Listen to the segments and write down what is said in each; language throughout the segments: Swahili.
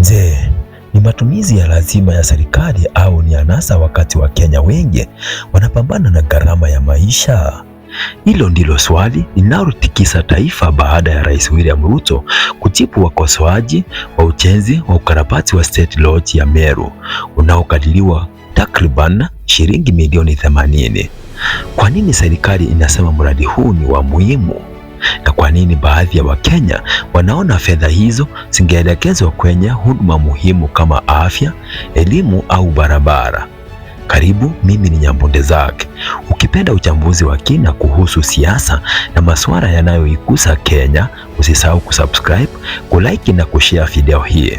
Je, ni matumizi ya lazima ya serikali au ni anasa wakati wa Kenya wengi wanapambana na gharama ya maisha? Hilo ndilo swali linalotikisa taifa baada ya Rais William Ruto kujibu wakosoaji wa ujenzi wa ukarabati wa State Lodge ya Meru unaokadiriwa takriban shilingi milioni 80. Kwa nini serikali inasema mradi huu ni wa muhimu? Na kwa nini baadhi ya Wakenya wanaona fedha hizo zingeelekezwa kwenye huduma muhimu kama afya, elimu au barabara? Karibu, mimi ni Nyambunde Zack. Ukipenda uchambuzi wa kina kuhusu siasa na masuala yanayoigusa Kenya, usisahau kusubscribe, kulike na kushare video hii.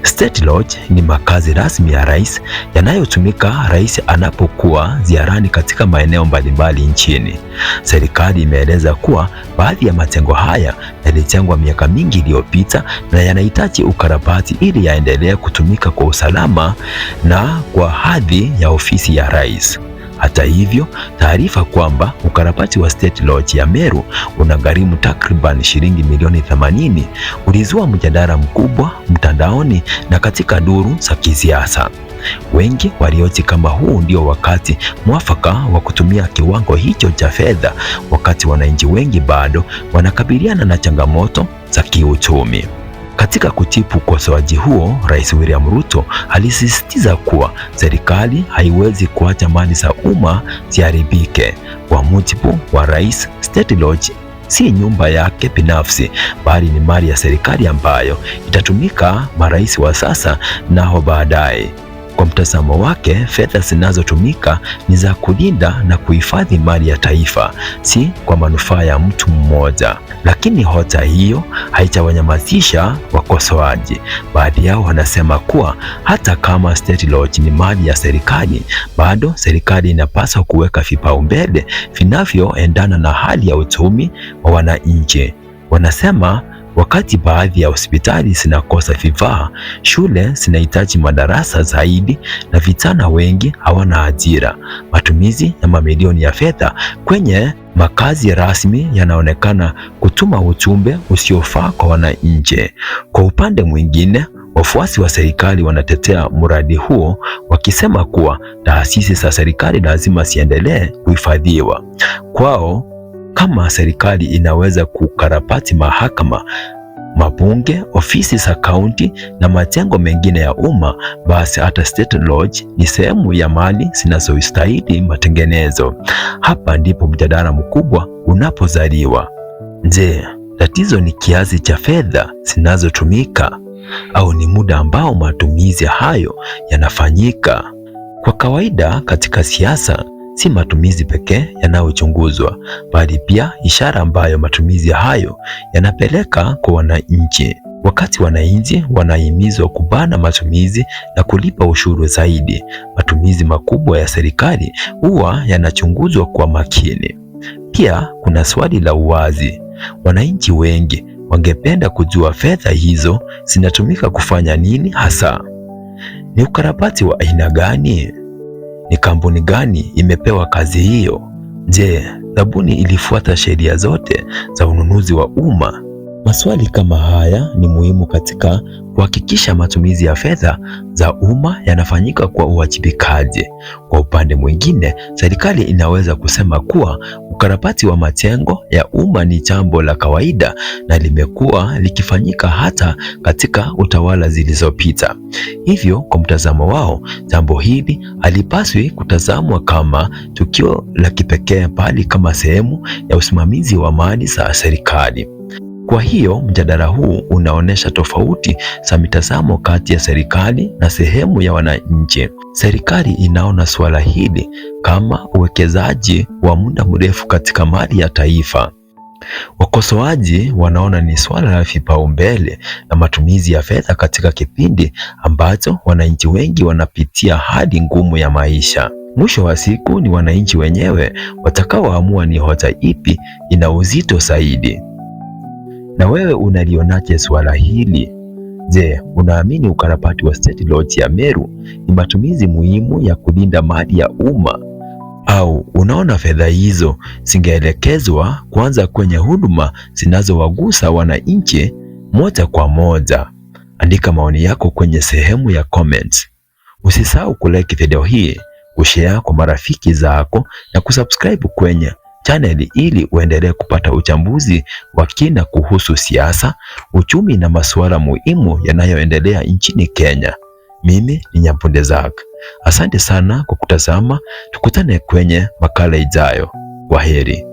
State Lodge ni makazi rasmi ya rais yanayotumika rais anapokuwa ziarani katika maeneo mbalimbali nchini. Serikali imeeleza kuwa baadhi ya majengo haya yalijengwa miaka mingi iliyopita na yanahitaji ukarabati ili yaendelee kutumika kwa usalama na kwa hadhi ya ofisi ya rais. Hata hivyo, taarifa kwamba ukarabati wa State Lodge ya Meru unagharimu takriban shilingi milioni 80 ulizua mjadala mkubwa mtandaoni na katika duru za kisiasa. Wengi walioji kama huu ndio wakati mwafaka wa kutumia kiwango hicho cha fedha, wakati wananchi wengi bado wanakabiliana na changamoto za kiuchumi. Katika kujibu ukosoaji huo, Rais William Ruto alisisitiza kuwa serikali haiwezi kuacha mali za umma ziharibike. Kwa mujibu wa rais, State Lodge si nyumba yake binafsi, bali ni mali ya serikali ambayo itatumika marais wa sasa nao baadaye. Kwa mtazamo wake, fedha zinazotumika ni za kulinda na kuhifadhi mali ya taifa, si kwa manufaa ya mtu mmoja. Lakini hoja hiyo haijawanyamazisha wakosoaji. Baadhi yao wanasema kuwa hata kama State Lodge ni mali ya serikali, bado serikali inapaswa kuweka vipaumbele vinavyoendana na hali ya uchumi wa wananchi. Wanasema wakati baadhi ya hospitali zinakosa vifaa, shule zinahitaji madarasa zaidi na vijana wengi hawana ajira, matumizi ya mamilioni ya fedha kwenye makazi rasmi yanaonekana kutuma ujumbe usiofaa kwa wananchi. Kwa upande mwingine, wafuasi wa serikali wanatetea mradi huo wakisema kuwa taasisi za serikali lazima ziendelee kuhifadhiwa. Kwao, kama serikali inaweza kukarabati mahakama, mabunge, ofisi za kaunti na majengo mengine ya umma, basi hata State Lodge ni sehemu ya mali zinazostahili matengenezo. Hapa ndipo mjadala mkubwa unapozaliwa. Je, tatizo ni kiasi cha fedha zinazotumika au ni muda ambao matumizi hayo yanafanyika? Kwa kawaida katika siasa, si matumizi pekee yanayochunguzwa, bali pia ishara ambayo matumizi hayo yanapeleka kwa wananchi. Wakati wananchi wanahimizwa kubana matumizi na kulipa ushuru zaidi, matumizi makubwa ya serikali huwa yanachunguzwa kwa makini. Pia kuna swali la uwazi. Wananchi wengi wangependa kujua fedha hizo zinatumika kufanya nini hasa? Ni ukarabati wa aina gani? Ni kampuni gani imepewa kazi hiyo? Je, zabuni ilifuata sheria zote za ununuzi wa umma? Maswali kama haya ni muhimu katika kuhakikisha matumizi ya fedha za umma yanafanyika kwa uwajibikaji. Kwa upande mwingine, serikali inaweza kusema kuwa ukarabati wa majengo ya umma ni jambo la kawaida na limekuwa likifanyika hata katika utawala zilizopita. Hivyo, kwa mtazamo wao, jambo hili halipaswi kutazamwa kama tukio la kipekee, bali kama sehemu ya usimamizi wa mali za serikali. Kwa hiyo mjadala huu unaonyesha tofauti za mitazamo kati ya serikali na sehemu ya wananchi. Serikali inaona suala hili kama uwekezaji wa muda mrefu katika mali ya taifa. Wakosoaji wanaona ni suala la vipaumbele na matumizi ya fedha katika kipindi ambacho wananchi wengi wanapitia hali ngumu ya maisha. Mwisho wa siku ni wananchi wenyewe watakaoamua ni hoja ipi ina uzito zaidi. Na wewe unalionaje swala hili? Je, unaamini ukarabati wa State Lodge ya Meru ni matumizi muhimu ya kulinda mali ya umma, au unaona fedha hizo zingeelekezwa kwanza kwenye huduma zinazowagusa wananchi moja kwa moja? Andika maoni yako kwenye sehemu ya comments. Usisahau kulike video hii, kushare kwa marafiki zako na kusubscribe kwenye channel ili uendelee kupata uchambuzi wa kina kuhusu siasa, uchumi na masuala muhimu yanayoendelea nchini Kenya. Mimi ni Nyapunde Zack. Asante sana kwa kutazama. Tukutane kwenye makala ijayo. Kwaheri.